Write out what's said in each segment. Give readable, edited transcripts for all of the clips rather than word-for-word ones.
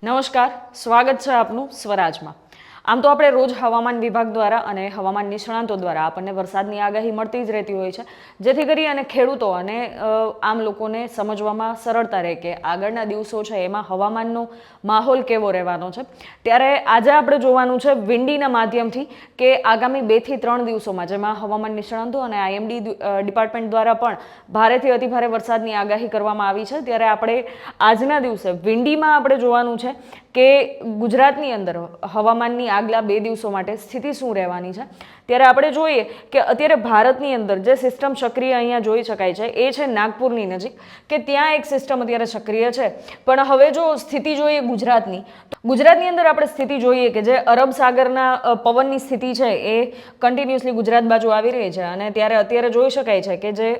નમસ્કાર, સ્વાગત છે આપનું સ્વરાજમાં। આમ તો આપણે રોજ હવામાન વિભાગ દ્વારા અને હવામાન નિષ્ણાંતો દ્વારા આપણને વરસાદની આગાહી મળતી જ રહેતી હોય છે, જેથી કરી અને ખેડૂતો અને આમ લોકોને સમજવામાં સરળતા રહે કે આગળના દિવસો છે એમાં હવામાનનો માહોલ કેવો રહેવાનો છે। ત્યારે આજે આપણે જોવાનું છે વિંડીના માધ્યમથી કે આગામી 2 થી 3 દિવસોમાં, જેમાં હવામાન નિષ્ણાંતો અને આઈએમડી ડિપાર્ટમેન્ટ દ્વારા પણ ભારેથી અતિભારે વરસાદની આગાહી કરવામાં આવી છે। ત્યારે આપણે આજના દિવસે વિંડીમાં આપણે જોવાનું છે કે ગુજરાતની અંદર હવામાનની આગલા 2 દિવસો માટે સ્થિતિ શું રહેવાની છે। ત્યારે આપણે જોઈએ કે અત્યારે ભારતની અંદર જે સિસ્ટમ સક્રિય અહીંયા જોઈ શકાય છે એ છે નાગપુરની નજીક, કે ત્યાં એક સિસ્ટમ અત્યારે સક્રિય છે। પણ હવે જો સ્થિતિ જોઈએ ગુજરાતની અંદર આપણે સ્થિતિ જોઈએ કે જે અરબ સાગરના પવનની સ્થિતિ છે એ કન્ટિન્યુઅસલી ગુજરાત બાજુ આવી રહી છે, અને ત્યારે અત્યારે જોઈ શકાય છે કે જે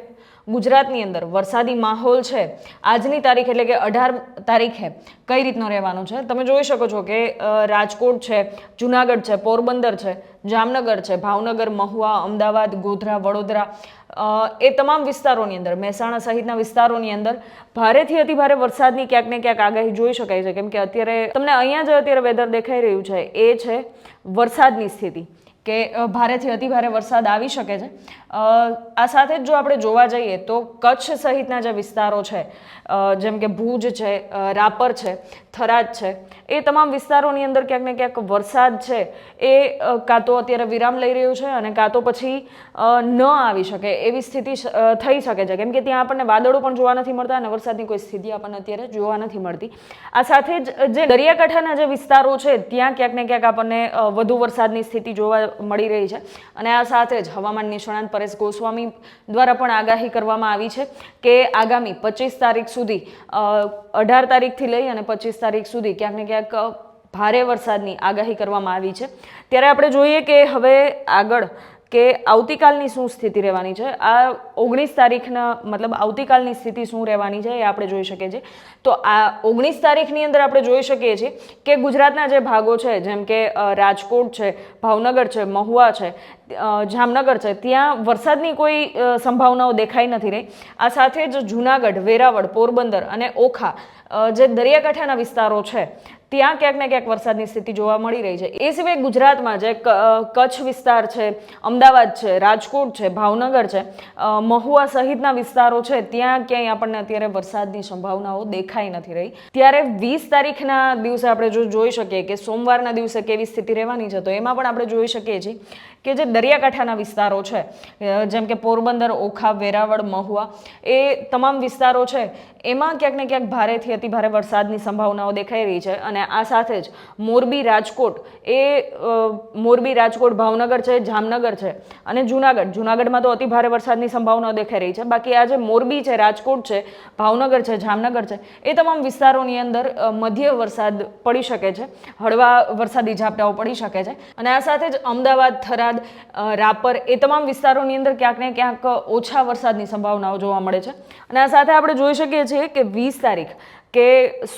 ગુજરાતની અંદર વરસાદી માહોલ છે આજની તારીખ એટલે કે 18 તારીખે કઈ રીતનો રહેવાનો છે। તમે જોઈ શકો છો કે રાજકોટ છે, જુનાગઢ છે, પોરબંદર છે, જામનગર છે, ભાવનગર, મહુવા, અમદાવાદ, ગોધરા, વડોદરા, એ તમામ વિસ્તારોની અંદર, મહેસાણા સહિતના વિસ્તારોની અંદર ભારેથી અતિભારે વરસાદની ક્યાંક ને ક્યાંક આગાહી જોઈ શકાય છે। કેમ કે અત્યારે તમને અહીંયા જે અત્યારે વેધર દેખાઈ રહ્યું છે એ છે વરસાદની સ્થિતિ, કે ભારેથી અતિભારે વરસાદ આવી શકે છે। આ સાથે જ જો આપણે જોવા જઈએ તો કચ્છ સહિતના જે વિસ્તારો છે, જેમ કે ભુજ છે, રાપર છે, થરાદ છે, એ તમામ વિસ્તારોની અંદર ક્યાંક ને ક્યાંક વરસાદ છે એ કાં તો અત્યારે વિરામ લઈ રહ્યું છે અને કાં તો પછી ન આવી શકે એવી સ્થિતિ થઈ શકે છે, કેમ કે ત્યાં આપણને વાદળો પણ જોવા નથી મળતા અને વરસાદની કોઈ સ્થિતિ આપણને અત્યારે જોવા નથી મળતી। આ સાથે જ જે દરિયાકાંઠાના જે વિસ્તારો છે ત્યાં ક્યાંક ને ક્યાંક આપણને વધુ વરસાદની સ્થિતિ જોવા મળી રહી છે। અને આ સાથે જ હવામાન નિષ્ણાંત પરેશ ગોસ્વામી દ્વારા પણ આગાહી કરવામાં આવી છે કે આગામી 25 તારીખ સુધી, 18 તારીખથી લઈ અને 25 તારીખ સુધી ક્યાંક ને ક્યાંક ભારે વરસાદની આગાહી કરવામાં આવી છે। ત્યારે આપણે જોઈએ કે હવે આગળ કે આવતીકાલની શું સ્થિતિ રહેવાની છે। આ 19 તારીખના મતલબ આવતીકાલની સ્થિતિ શું રહેવાની છે એ આપણે જોઈ શકીએ છીએ। તો આ 19 તારીખની અંદર આપણે જોઈ શકીએ છીએ કે ગુજરાતના જે ભાગો છે, જેમ કે રાજકોટ છે, ભાવનગર છે, મહુવા છે, જામનગર છે, ત્યાં વરસાદની કોઈ સંભાવનાઓ દેખાઈ નથી રહી। આ સાથે જ જુનાગઢ, વેરાવળ, પોરબંદર અને ઓખા જે દરિયાકાંઠાના વિસ્તારો છે ત્યાં ક્યાંક ને ક્યાંક વરસાદની સ્થિતિ જોવા મળી રહી છે। એ સિવાય ગુજરાતમાં જે કચ્છ વિસ્તાર છે, અમદાવાદ છે, રાજકોટ છે, ભાવનગર છે, મહુવા સહિતના વિસ્તારો છે, ત્યાં ક્યાંય આપણને અત્યારે વરસાદની સંભાવનાઓ દેખાઈ નથી રહી। ત્યારે 20 તારીખના દિવસે આપણે જો જોઈ શકીએ કે સોમવારના દિવસે કેવી સ્થિતિ રહેવાની છે, તો એમાં પણ આપણે જોઈ શકીએ છીએ કે જે દરિયાકાંઠાના વિસ્તારો છે, જેમ કે પોરબંદર, ઓખા, વેરાવળ, મહુવા, એ તમામ વિસ્તારો છે એમાં ક્યાંક ને ક્યાંક ભારેથી અતિભારે વરસાદની સંભાવનાઓ દેખાઈ રહી છે। અને આ સાથે જ મોરબી, રાજકોટ, ભાવનગર છે, જામનગર છે અને જુનાગઢમાં તો અતિભારે વરસાદની સંભાવનાઓ દેખાઈ રહી છે। બાકી આ જે મોરબી છે, રાજકોટ છે, ભાવનગર છે, જામનગર છે, એ તમામ વિસ્તારોની અંદર મધ્ય વરસાદ પડી શકે છે, હળવા વરસાદી ઝાપટાઓ પડી શકે છે। અને આ સાથે જ અમદાવાદ, થરાદ, રાપર, એ તમામ વિસ્તારોની અંદર ક્યાંક ને ક્યાંક ઓછા વરસાદની સંભાવનાઓ જોવા મળે છે। અને આ સાથે આપણે જોઈ શકીએ છીએ કે 20 તારીખ કે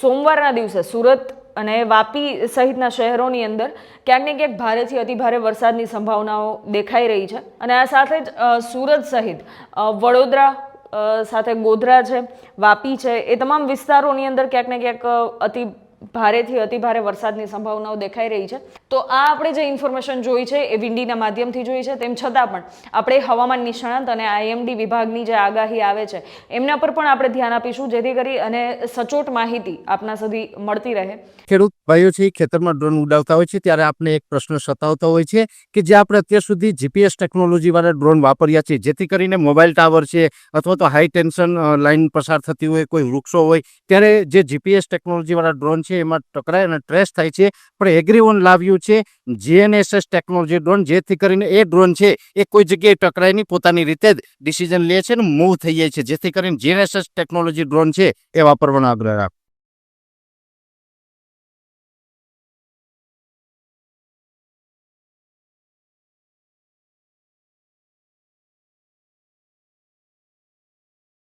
સોમવારના દિવસે સુરત અને વાપી સહિતના શહેરોની અંદર ક્યાંક ને ક્યાંક ભારેથી અતિભારે વરસાદની સંભાવનાઓ દેખાઈ રહી છે। અને આ સાથે જ સુરત સહિત વડોદરા સાથે ગોધરા છે, વાપી છે, એ તમામ વિસ્તારોની અંદર ક્યાંક ને ક્યાંક ભારેથી અતિભારે વરસાદની સંભાવનાઓ દેખાઈ રહી છે। તો આ આપણે જે ઇન્ફોર્મેશન જોઈ છે એ વિંડીના માધ્યમથી જોઈ છે, તેમ છતાં પણ આપણે હવામાન નિષ્ણાંત અને આઈએમડી વિભાગની જે આગાહી આવે છે એમના પર પણ આપણે ધ્યાન આપીશું, જેથી કરી અને સચોટ માહિતી આપના સુધી મળતી રહે। ખેડૂત ભાઈઓ છે ખેતરમાં ડ્રોન ઉડાવતા હોય છે ત્યારે આપણે એક પ્રશ્ન સતાવતો હોય છે કે જે આપણે અત્યાર સુધી જીપીએસ ટેકનોલોજી વાળા ડ્રોન વાપર્યા છે, જેથી કરીને મોબાઈલ ટાવર છે અથવા તો હાઈ ટેન્શન લાઈન પસાર થતી હોય, કોઈ વૃક્ષો હોય, ત્યારે જે જીપીએસ ટેકનોલોજી વાળા ડ્રોન છે એમાં ટકરાય અને ટ્રેસ થાય છે। પણ એગ્રીવન લાવ્યું છે જીએનએસએસ ટેકનોલોજી ડ્રોન, જેથી કરીને એ ડ્રોન છે એ કોઈ જગ્યાએ ટકરાય નહીં, પોતાની રીતે જ ડિસિઝન લે છે ને મૂવ થઈ જાય છે, જેથી કરીને જીએનએસએસ ટેકનોલોજી ડ્રોન છે એ વાપરવાનો આગ્રહ રાખો।